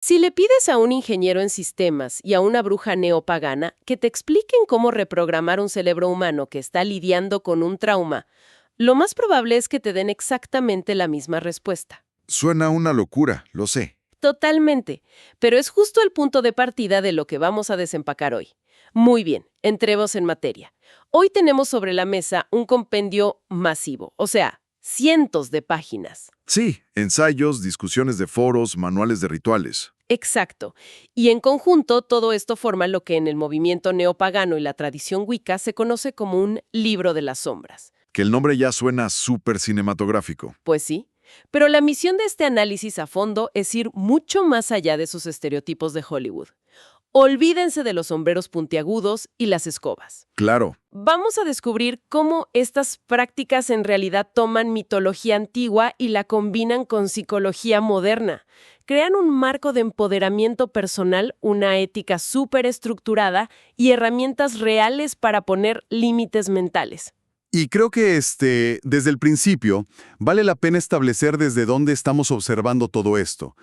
Si le pides a un ingeniero en sistemas y a una bruja neopagana que te expliquen cómo reprogramar un cerebro humano que está lidiando con un trauma, lo más probable es que te den exactamente la misma respuesta. Suena una locura, lo sé. Totalmente, pero es justo el punto de partida de lo que vamos a desempacar hoy. Muy bien, entremos en materia. Hoy tenemos sobre la mesa un compendio masivo, o sea, cientos de páginas. Sí, ensayos, discusiones de foros, manuales de rituales. Exacto. Y en conjunto, todo esto forma lo que en el movimiento neopagano y la tradición Wicca se conoce como un libro de las sombras. Que el nombre ya suena súper cinematográfico. Pues sí, pero la misión de este análisis a fondo es ir mucho más allá de sus estereotipos de Hollywood. Olvídense de los sombreros puntiagudos y las escobas. Claro, Vamos a descubrir cómo estas prácticas en realidad toman mitología antigua y la combinan con psicología moderna. Crean un marco de empoderamiento personal, una ética súper estructurada y herramientas reales para poner límites mentales. Y creo que desde el principio, vale la pena establecer desde dónde estamos observando todo esto.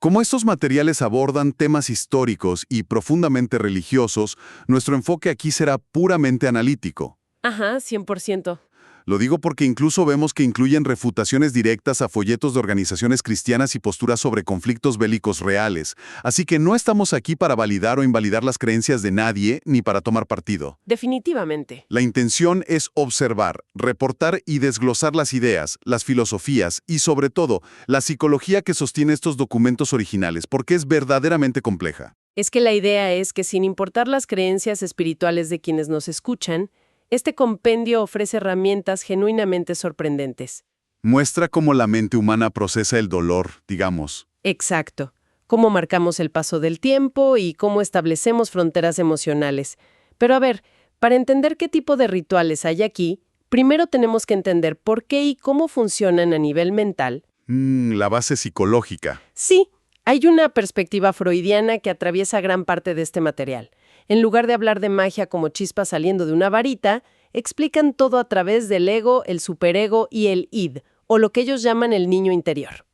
Como estos materiales abordan temas históricos y profundamente religiosos, nuestro enfoque aquí será puramente analítico. Ajá, 100%. Lo digo porque incluso vemos que incluyen refutaciones directas a folletos de organizaciones cristianas y posturas sobre conflictos bélicos reales. Así que no estamos aquí para validar o invalidar las creencias de nadie ni para tomar partido. Definitivamente. La intención es observar, reportar y desglosar las ideas, las filosofías y, sobre todo, la psicología que sostiene estos documentos originales, porque es verdaderamente compleja. Es que la idea es que sin importar las creencias espirituales de quienes nos escuchan, este compendio ofrece herramientas genuinamente sorprendentes. Muestra cómo la mente humana procesa el dolor, digamos. Exacto. Cómo marcamos el paso del tiempo y cómo establecemos fronteras emocionales. Pero a ver, para entender qué tipo de rituales hay aquí, primero tenemos que entender por qué y cómo funcionan a nivel mental. La base psicológica. Sí, hay una perspectiva freudiana que atraviesa gran parte de este material. En lugar de hablar de magia como chispas saliendo de una varita, explican todo a través del ego, el superego y el id, o lo que ellos llaman el niño interior.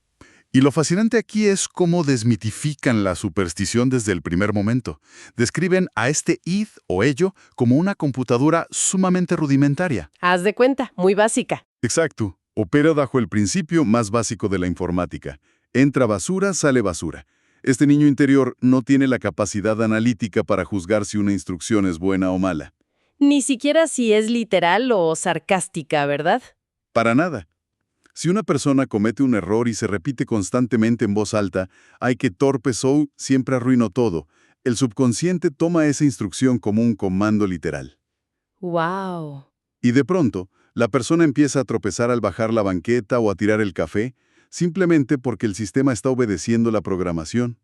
Y lo fascinante aquí es cómo desmitifican la superstición desde el primer momento. Describen a este id o ello como una computadora sumamente rudimentaria. Haz de cuenta, muy básica. Exacto. Opera bajo el principio más básico de la informática. Entra basura, sale basura. Este niño interior no tiene la capacidad analítica para juzgar si una instrucción es buena o mala. Ni siquiera si es literal o sarcástica, ¿verdad? Para nada. Si una persona comete un error y se repite constantemente en voz alta, ¡ay, qué torpe soy! Siempre arruino todo. El subconsciente toma esa instrucción como un comando literal. ¡Wow! Y de pronto, la persona empieza a tropezar al bajar la banqueta o a tirar el café, simplemente porque el sistema está obedeciendo la programación.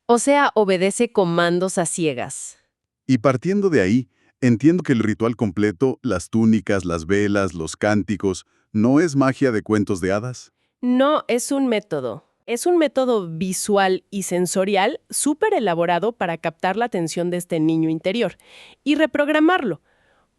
O sea, obedece comandos a ciegas. Y partiendo de ahí, entiendo que el ritual completo, las túnicas, las velas, los cánticos, ¿no es magia de cuentos de hadas? No, es un método. Es un método visual y sensorial súper elaborado para captar la atención de este niño interior y reprogramarlo.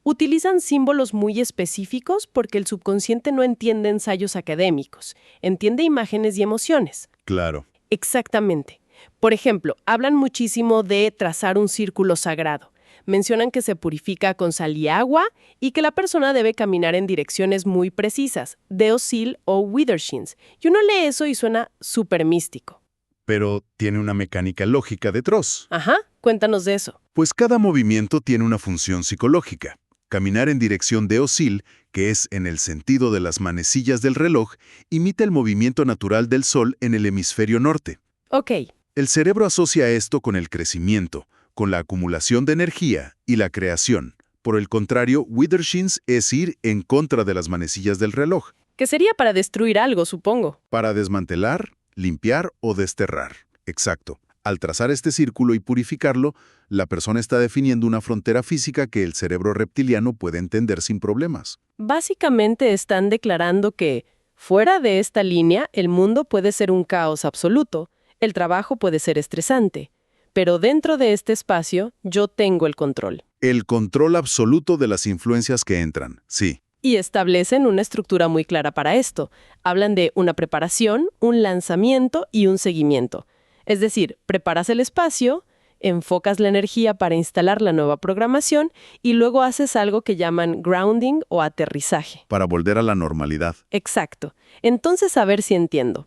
Utilizan símbolos muy específicos porque el subconsciente no entiende ensayos académicos, entiende imágenes y emociones. Claro. Exactamente. Por ejemplo, hablan muchísimo de trazar un círculo sagrado. Mencionan que se purifica con sal y agua y que la persona debe caminar en direcciones muy precisas, Deosil o Withershins. Y uno lee eso y suena súper místico. Pero tiene una mecánica lógica detrás. Ajá, cuéntanos de eso. Pues cada movimiento tiene una función psicológica. Caminar en dirección de Osil, que es en el sentido de las manecillas del reloj, imita el movimiento natural del Sol en el hemisferio norte. Ok, El cerebro asocia esto con el crecimiento, con la acumulación de energía y la creación. Por el contrario, Withershins es ir en contra de las manecillas del reloj, que sería para destruir algo, supongo. para desmantelar, limpiar o desterrar. Exacto. Al trazar este círculo y purificarlo, la persona está definiendo una frontera física que el cerebro reptiliano puede entender sin problemas. Básicamente están declarando que, fuera de esta línea, el mundo puede ser un caos absoluto, el trabajo puede ser estresante, pero dentro de este espacio yo tengo el control. El control absoluto de las influencias que entran, sí. Y establecen una estructura muy clara para esto. Hablan de una preparación, un lanzamiento y un seguimiento. Es decir, preparas el espacio, enfocas la energía para instalar la nueva programación y luego haces algo que llaman grounding o aterrizaje. Para volver a la normalidad. Exacto. Entonces, a ver si entiendo.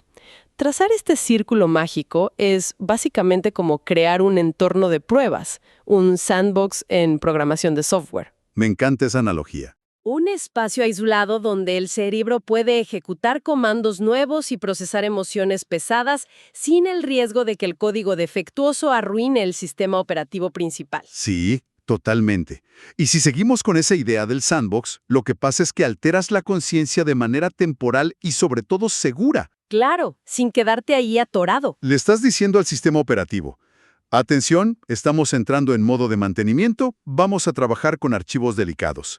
Trazar este círculo mágico es básicamente como crear un entorno de pruebas, un sandbox en programación de software. Me encanta esa analogía. Un espacio aislado donde el cerebro puede ejecutar comandos nuevos y procesar emociones pesadas sin el riesgo de que el código defectuoso arruine el sistema operativo principal. Sí, totalmente. Y si seguimos con esa idea del sandbox, lo que pasa es que alteras la conciencia de manera temporal y sobre todo segura. Claro, sin quedarte ahí atorado. Le estás diciendo al sistema operativo, atención, estamos entrando en modo de mantenimiento, vamos a trabajar con archivos delicados.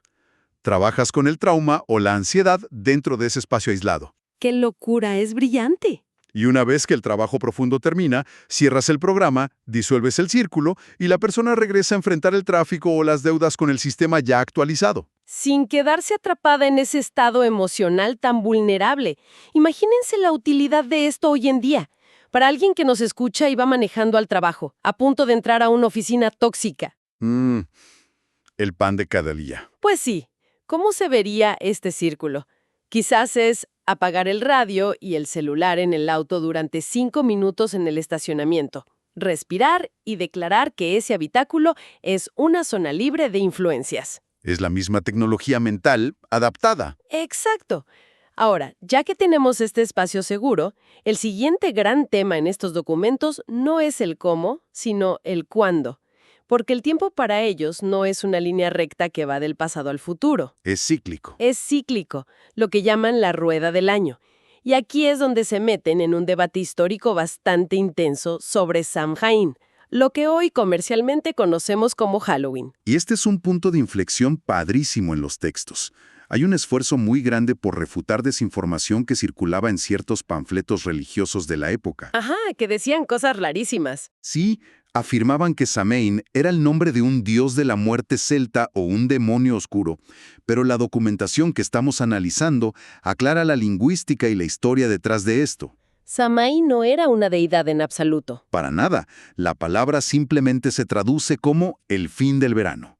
Trabajas con el trauma o la ansiedad dentro de ese espacio aislado. ¡Qué locura! Es brillante. Y una vez que el trabajo profundo termina, cierras el programa, disuelves el círculo y la persona regresa a enfrentar el tráfico o las deudas con el sistema ya actualizado. Sin quedarse atrapada en ese estado emocional tan vulnerable. Imagínense la utilidad de esto hoy en día. Para alguien que nos escucha y va manejando al trabajo, a punto de entrar a una oficina tóxica. El pan de cada día. Pues sí. ¿Cómo se vería este círculo? Quizás es apagar el radio y el celular en el auto durante 5 minutos en el estacionamiento, respirar y declarar que ese habitáculo es una zona libre de influencias. Es la misma tecnología mental adaptada. Exacto. Ahora, ya que tenemos este espacio seguro, el siguiente gran tema en estos documentos no es el cómo, sino el cuándo. Porque el tiempo para ellos no es una línea recta que va del pasado al futuro. Es cíclico. Es cíclico, lo que llaman la rueda del año. Y aquí es donde se meten en un debate histórico bastante intenso sobre Samhain, lo que hoy comercialmente conocemos como Halloween. Y este es un punto de inflexión padrísimo en los textos. Hay un esfuerzo muy grande por refutar desinformación que circulaba en ciertos panfletos religiosos de la época. Ajá, que decían cosas rarísimas. Sí, afirmaban que Samhain era el nombre de un dios de la muerte celta o un demonio oscuro, pero la documentación que estamos analizando aclara la lingüística y la historia detrás de esto. Samhain no era una deidad en absoluto. Para nada, la palabra simplemente se traduce como el fin del verano.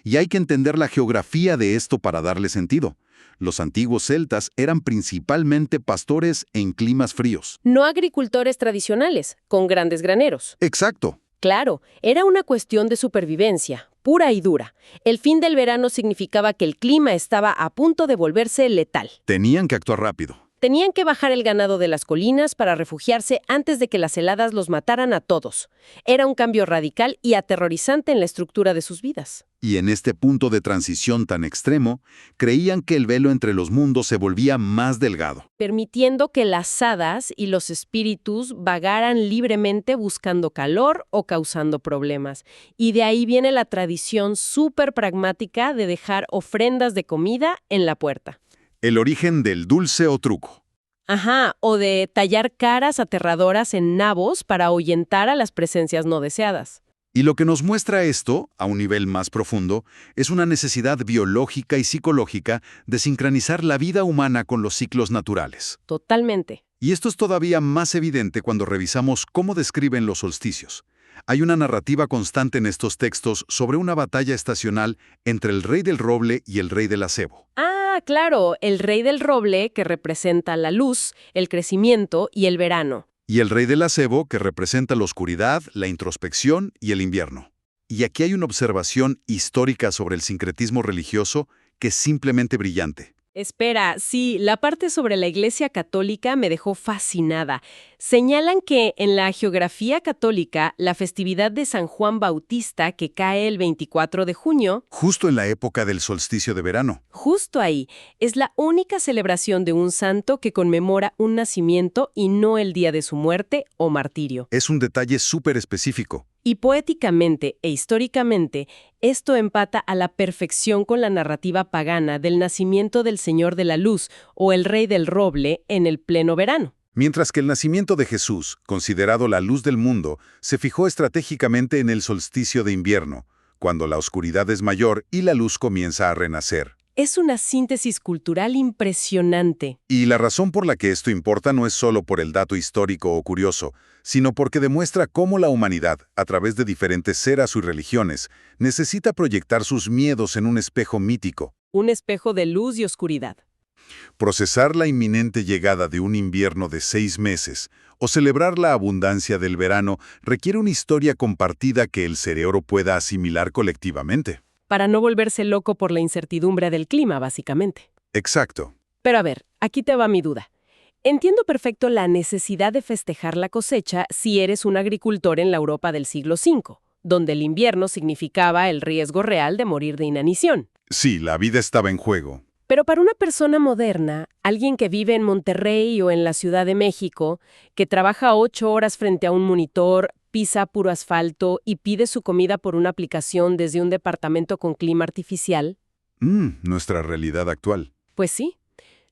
Y hay que entender la geografía de esto para darle sentido. Los antiguos celtas eran principalmente pastores en climas fríos. No agricultores tradicionales, con grandes graneros. Exacto. Claro, era una cuestión de supervivencia, pura y dura. El fin del verano significaba que el clima estaba a punto de volverse letal. Tenían que actuar rápido. Tenían que bajar el ganado de las colinas para refugiarse antes de que las heladas los mataran a todos. Era un cambio radical y aterrorizante en la estructura de sus vidas. Y en este punto de transición tan extremo, creían que el velo entre los mundos se volvía más delgado. Permitiendo que las hadas y los espíritus vagaran libremente buscando calor o causando problemas. Y de ahí viene la tradición súper pragmática de dejar ofrendas de comida en la puerta. El origen del dulce o truco. Ajá, o de tallar caras aterradoras en nabos para ahuyentar a las presencias no deseadas. Y lo que nos muestra esto, a un nivel más profundo, es una necesidad biológica y psicológica de sincronizar la vida humana con los ciclos naturales. Totalmente. Y esto es todavía más evidente cuando revisamos cómo describen los solsticios. Hay una narrativa constante en estos textos sobre una batalla estacional entre el rey del roble y el rey del acebo. Ah, claro, el rey del roble que representa la luz, el crecimiento y el verano. Y el rey del acebo que representa la oscuridad, la introspección y el invierno. Y aquí hay una observación histórica sobre el sincretismo religioso que es simplemente brillante. Espera, sí, la parte sobre la Iglesia Católica me dejó fascinada. Señalan que en la geografía católica, la festividad de San Juan Bautista, que cae el 24 de junio, Justo en la época del solsticio de verano. justo ahí, es la única celebración de un santo que conmemora un nacimiento y no el día de su muerte o martirio. Es un detalle súper específico. Y poéticamente e históricamente, esto empata a la perfección con la narrativa pagana del nacimiento del Señor de la Luz o el Rey del Roble en el pleno verano. Mientras que el nacimiento de Jesús, considerado la luz del mundo, se fijó estratégicamente en el solsticio de invierno, cuando la oscuridad es mayor y la luz comienza a renacer. Es una síntesis cultural impresionante. Y la razón por la que esto importa no es solo por el dato histórico o curioso, sino porque demuestra cómo la humanidad, a través de diferentes eras y religiones, necesita proyectar sus miedos en un espejo mítico. Un espejo de luz y oscuridad. Procesar la inminente llegada de un invierno de 6 meses o celebrar la abundancia del verano requiere una historia compartida que el cerebro pueda asimilar colectivamente. Para no volverse loco por la incertidumbre del clima, básicamente. Exacto. Pero a ver, aquí te va mi duda. Entiendo perfecto la necesidad de festejar la cosecha si eres un agricultor en la Europa del siglo V, donde el invierno significaba el riesgo real de morir de inanición. Sí, la vida estaba en juego. Pero para una persona moderna, alguien que vive en Monterrey o en la Ciudad de México, que trabaja 8 horas frente a un monitor, pisa puro asfalto y pide su comida por una aplicación desde un departamento con clima artificial, Nuestra realidad actual. pues sí,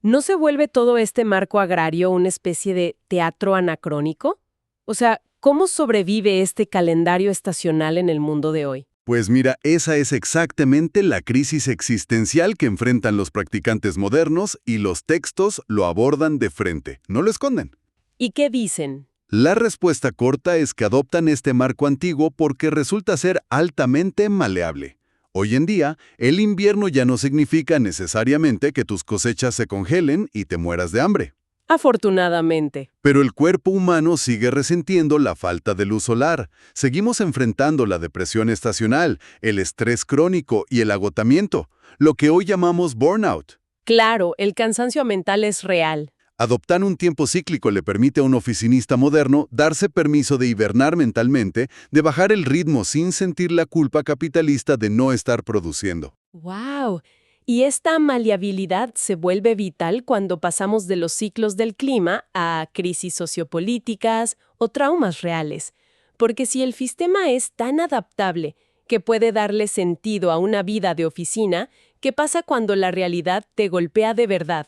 ¿no se vuelve todo este marco agrario una especie de teatro anacrónico? O sea, ¿cómo sobrevive este calendario estacional en el mundo de hoy? Pues mira, esa es exactamente la crisis existencial que enfrentan los practicantes modernos y los textos lo abordan de frente, no lo esconden. ¿Y qué dicen? La respuesta corta es que adoptan este marco antiguo porque resulta ser altamente maleable. Hoy en día, el invierno ya no significa necesariamente que tus cosechas se congelen y te mueras de hambre. Afortunadamente. Pero el cuerpo humano sigue resintiendo la falta de luz solar. Seguimos enfrentando la depresión estacional, el estrés crónico y el agotamiento, lo que hoy llamamos burnout. Claro, el cansancio mental es real. Adoptar un tiempo cíclico le permite a un oficinista moderno darse permiso de hibernar mentalmente, de bajar el ritmo sin sentir la culpa capitalista de no estar produciendo. ¡Wow! Y esta maleabilidad se vuelve vital cuando pasamos de los ciclos del clima a crisis sociopolíticas o traumas reales. Porque si el sistema es tan adaptable que puede darle sentido a una vida de oficina, ¿qué pasa cuando la realidad te golpea de verdad?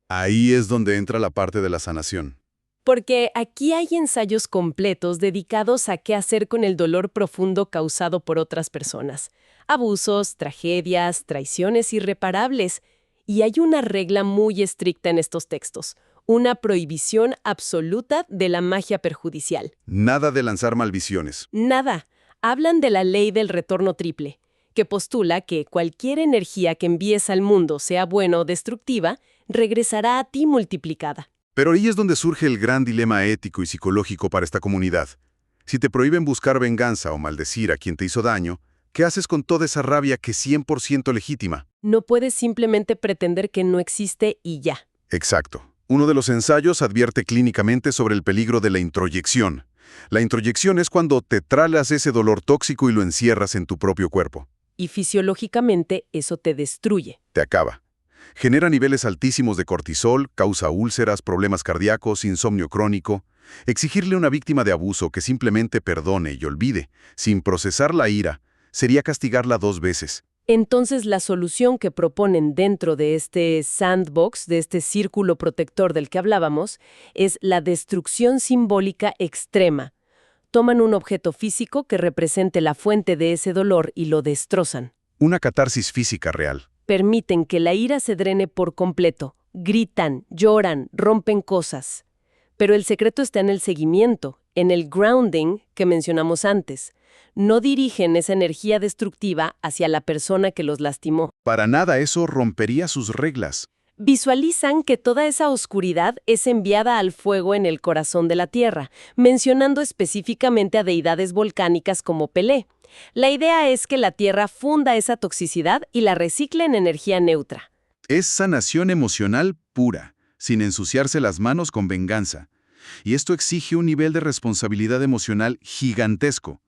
Ahí es donde entra la parte de la sanación. Porque aquí hay ensayos completos dedicados a qué hacer con el dolor profundo causado por otras personas. Abusos, tragedias, traiciones irreparables. Y hay una regla muy estricta en estos textos, una prohibición absoluta de la magia perjudicial. Nada de lanzar maldiciones. Nada. Hablan de la ley del retorno triple, que postula que cualquier energía que envíes al mundo, sea buena o destructiva, regresará a ti multiplicada. Pero ahí es donde surge el gran dilema ético y psicológico para esta comunidad. Si te prohíben buscar venganza o maldecir a quien te hizo daño, ¿qué haces con toda esa rabia que es 100% legítima? No puedes simplemente pretender que no existe y ya. Exacto. Uno de los ensayos advierte clínicamente sobre el peligro de la introyección. La introyección es cuando te tragas ese dolor tóxico y lo encierras en tu propio cuerpo. Y fisiológicamente eso te destruye. Te acaba. Genera niveles altísimos de cortisol, causa úlceras, problemas cardíacos, insomnio crónico. Exigirle a una víctima de abuso que simplemente perdone y olvide, sin procesar la ira, sería castigarla 2 veces. Entonces la solución que proponen dentro de este sandbox, de este círculo protector del que hablábamos, es la destrucción simbólica extrema. Toman un objeto físico que represente la fuente de ese dolor y lo destrozan. Una catarsis física real. Permiten que la ira se drene por completo. Gritan, lloran, rompen cosas. Pero el secreto está en el seguimiento, en el grounding que mencionamos antes. No dirigen esa energía destructiva hacia la persona que los lastimó. Para nada eso rompería sus reglas. Visualizan que toda esa oscuridad es enviada al fuego en el corazón de la Tierra, mencionando específicamente a deidades volcánicas como Pelé. La idea es que la Tierra funda esa toxicidad y la recicle en energía neutra. Es sanación emocional pura, sin ensuciarse las manos con venganza. Y esto exige un nivel de responsabilidad emocional gigantesco.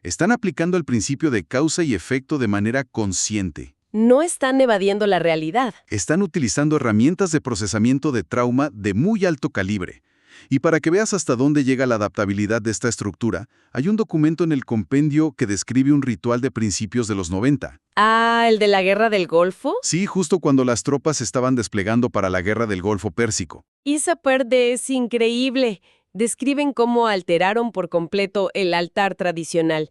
Están aplicando el principio de causa y efecto de manera consciente. No están evadiendo la realidad. Están utilizando herramientas de procesamiento de trauma de muy alto calibre. Y para que veas hasta dónde llega la adaptabilidad de esta estructura, hay un documento en el compendio que describe un ritual de principios de los 90. Ah, ¿el de la Guerra del Golfo? Sí, justo cuando las tropas se estaban desplegando para la Guerra del Golfo Pérsico. Esa parte es increíble. Describen cómo alteraron por completo el altar tradicional.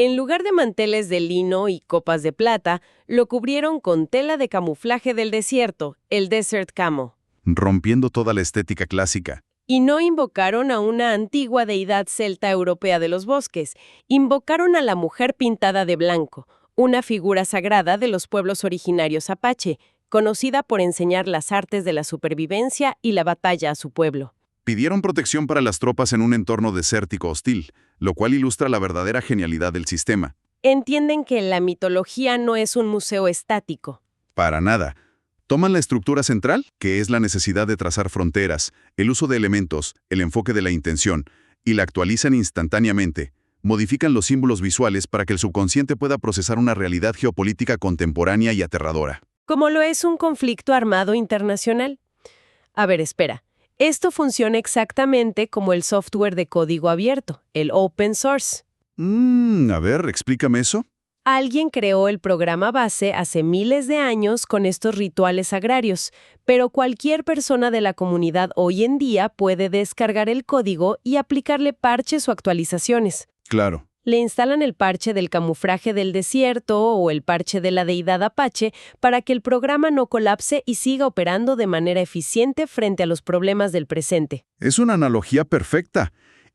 En lugar de manteles de lino y copas de plata, lo cubrieron con tela de camuflaje del desierto, el Desert Camo. Rompiendo toda la estética clásica. Y no invocaron a una antigua deidad celta europea de los bosques, invocaron a la mujer pintada de blanco, una figura sagrada de los pueblos originarios apache, conocida por enseñar las artes de la supervivencia y la batalla a su pueblo. Pidieron protección para las tropas en un entorno desértico hostil, lo cual ilustra la verdadera genialidad del sistema. Entienden que la mitología no es un museo estático. Para nada. Toman la estructura central, que es la necesidad de trazar fronteras, el uso de elementos, el enfoque de la intención, y la actualizan instantáneamente. Modifican los símbolos visuales para que el subconsciente pueda procesar una realidad geopolítica contemporánea y aterradora. ¿Cómo lo es un conflicto armado internacional? A ver, espera. Esto funciona exactamente como el software de código abierto, el open source. A ver, explícame eso. Alguien creó el programa base hace miles de años con estos rituales agrarios, pero cualquier persona de la comunidad hoy en día puede descargar el código y aplicarle parches o actualizaciones. Claro. Le instalan el parche del camuflaje del desierto o el parche de la deidad apache para que el programa no colapse y siga operando de manera eficiente frente a los problemas del presente. Es una analogía perfecta.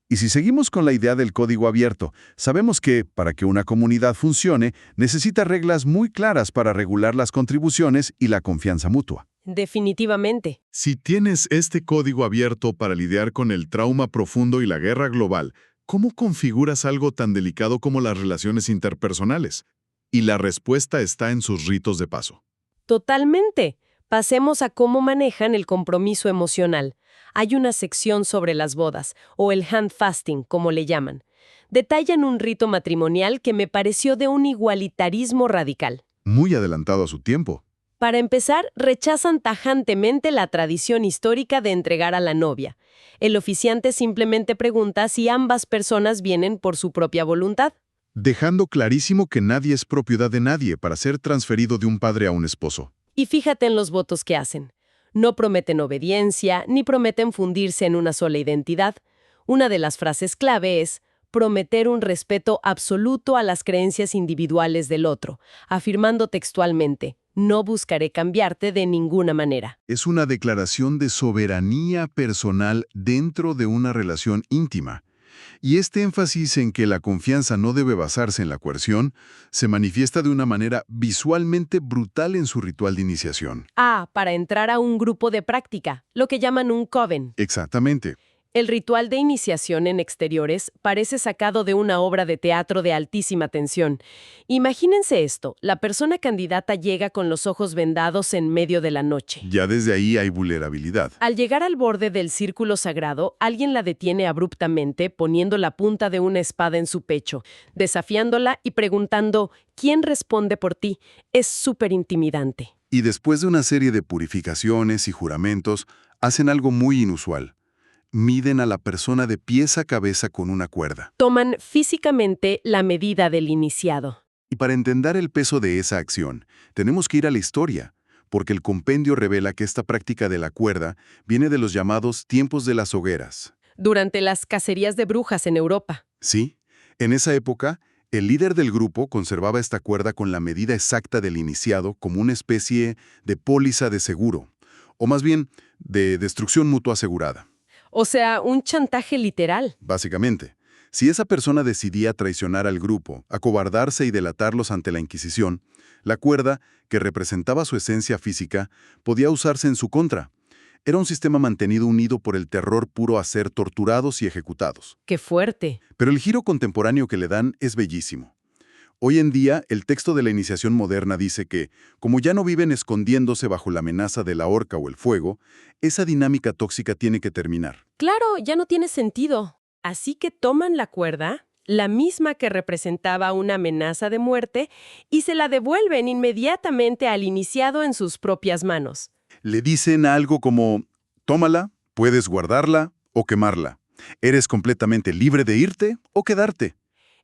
Y si seguimos con la idea del código abierto, sabemos que, para que una comunidad funcione, necesita reglas muy claras para regular las contribuciones y la confianza mutua. Definitivamente. Si tienes este código abierto para lidiar con el trauma profundo y la guerra global, ¿cómo configuras algo tan delicado como las relaciones interpersonales? Y la respuesta está en sus ritos de paso. Totalmente. Pasemos a cómo manejan el compromiso emocional. Hay una sección sobre las bodas, o el hand fasting, como le llaman. Detallan un rito matrimonial que me pareció de un igualitarismo radical. Muy adelantado a su tiempo. Para empezar, rechazan tajantemente la tradición histórica de entregar a la novia. El oficiante simplemente pregunta si ambas personas vienen por su propia voluntad. Dejando clarísimo que nadie es propiedad de nadie para ser transferido de un padre a un esposo. Y fíjate en los votos que hacen. No prometen obediencia, ni prometen fundirse en una sola identidad. Una de las frases clave es prometer un respeto absoluto a las creencias individuales del otro, afirmando textualmente, no buscaré cambiarte de ninguna manera. Es una declaración de soberanía personal dentro de una relación íntima. Y este énfasis en que la confianza no debe basarse en la coerción se manifiesta de una manera visualmente brutal en su ritual de iniciación. Para entrar a un grupo de práctica, lo que llaman un coven. Exactamente. El ritual de iniciación en exteriores parece sacado de una obra de teatro de altísima tensión. Imagínense esto, la persona candidata llega con los ojos vendados en medio de la noche. Ya desde ahí hay vulnerabilidad. Al llegar al borde del círculo sagrado, alguien la detiene abruptamente poniendo la punta de una espada en su pecho, desafiándola y preguntando, ¿quién responde por ti? Es súper intimidante. Y después de una serie de purificaciones y juramentos, hacen algo muy inusual. Miden a la persona de pies a cabeza con una cuerda. Toman físicamente la medida del iniciado. Y para entender el peso de esa acción, tenemos que ir a la historia, porque el compendio revela que esta práctica de la cuerda viene de los llamados tiempos de las hogueras. Durante las cacerías de brujas en Europa. Sí, en esa época, el líder del grupo conservaba esta cuerda con la medida exacta del iniciado como una especie de póliza de seguro, o más bien, de destrucción mutua asegurada. O sea, un chantaje literal. Básicamente, si esa persona decidía traicionar al grupo, acobardarse y delatarlos ante la Inquisición, la cuerda, que representaba su esencia física, podía usarse en su contra. Era un sistema mantenido unido por el terror puro a ser torturados y ejecutados. ¡Qué fuerte! Pero el giro contemporáneo que le dan es bellísimo. Hoy en día, el texto de la iniciación moderna dice que, como ya no viven escondiéndose bajo la amenaza de la horca o el fuego, esa dinámica tóxica tiene que terminar. Claro, ya no tiene sentido. Así que toman la cuerda, la misma que representaba una amenaza de muerte, y se la devuelven inmediatamente al iniciado en sus propias manos. Le dicen algo como, tómala, puedes guardarla o quemarla. Eres completamente libre de irte o quedarte.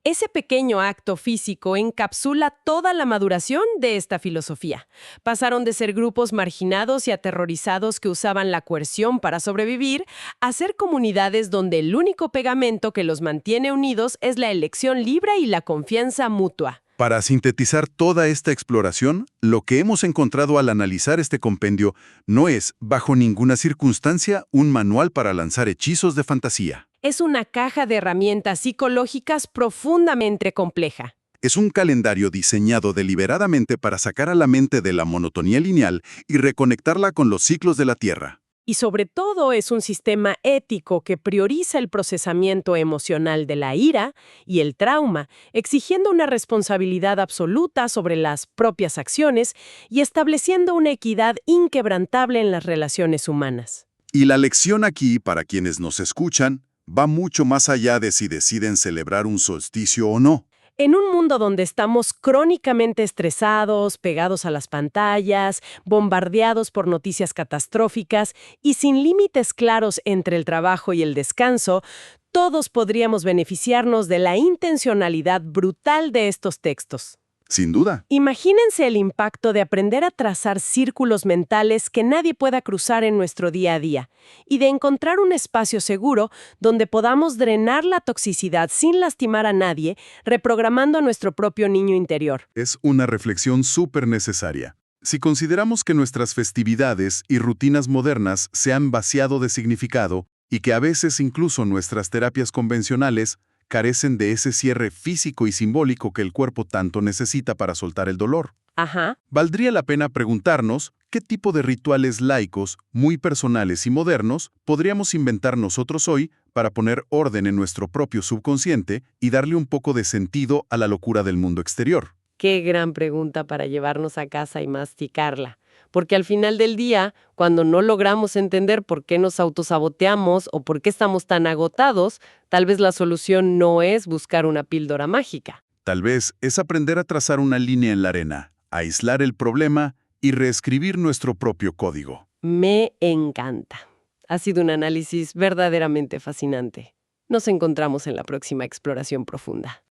Ese pequeño acto físico encapsula toda la maduración de esta filosofía. Pasaron de ser grupos marginados y aterrorizados que usaban la coerción para sobrevivir a ser comunidades donde el único pegamento que los mantiene unidos es la elección libre y la confianza mutua. Para sintetizar toda esta exploración, lo que hemos encontrado al analizar este compendio no es, bajo ninguna circunstancia, un manual para lanzar hechizos de fantasía. Es una caja de herramientas psicológicas profundamente compleja. Es un calendario diseñado deliberadamente para sacar a la mente de la monotonía lineal y reconectarla con los ciclos de la Tierra. Y sobre todo es un sistema ético que prioriza el procesamiento emocional de la ira y el trauma, exigiendo una responsabilidad absoluta sobre las propias acciones y estableciendo una equidad inquebrantable en las relaciones humanas. Y la lección aquí, para quienes nos escuchan, va mucho más allá de si deciden celebrar un solsticio o no. En un mundo donde estamos crónicamente estresados, pegados a las pantallas, bombardeados por noticias catastróficas y sin límites claros entre el trabajo y el descanso, todos podríamos beneficiarnos de la intencionalidad brutal de estos textos. Sin duda. Imagínense el impacto de aprender a trazar círculos mentales que nadie pueda cruzar en nuestro día a día y de encontrar un espacio seguro donde podamos drenar la toxicidad sin lastimar a nadie, reprogramando a nuestro propio niño interior. Es una reflexión súper necesaria. Si consideramos que nuestras festividades y rutinas modernas se han vaciado de significado y que a veces incluso nuestras terapias convencionales carecen de ese cierre físico y simbólico que el cuerpo tanto necesita para soltar el dolor. Ajá. Valdría la pena preguntarnos qué tipo de rituales laicos, muy personales y modernos, podríamos inventar nosotros hoy para poner orden en nuestro propio subconsciente y darle un poco de sentido a la locura del mundo exterior. Qué gran pregunta para llevarnos a casa y masticarla. Porque al final del día, cuando no logramos entender por qué nos autosaboteamos o por qué estamos tan agotados, tal vez la solución no es buscar una píldora mágica. Tal vez es aprender a trazar una línea en la arena, aislar el problema y reescribir nuestro propio código. Me encanta. Ha sido un análisis verdaderamente fascinante. Nos encontramos en la próxima exploración profunda.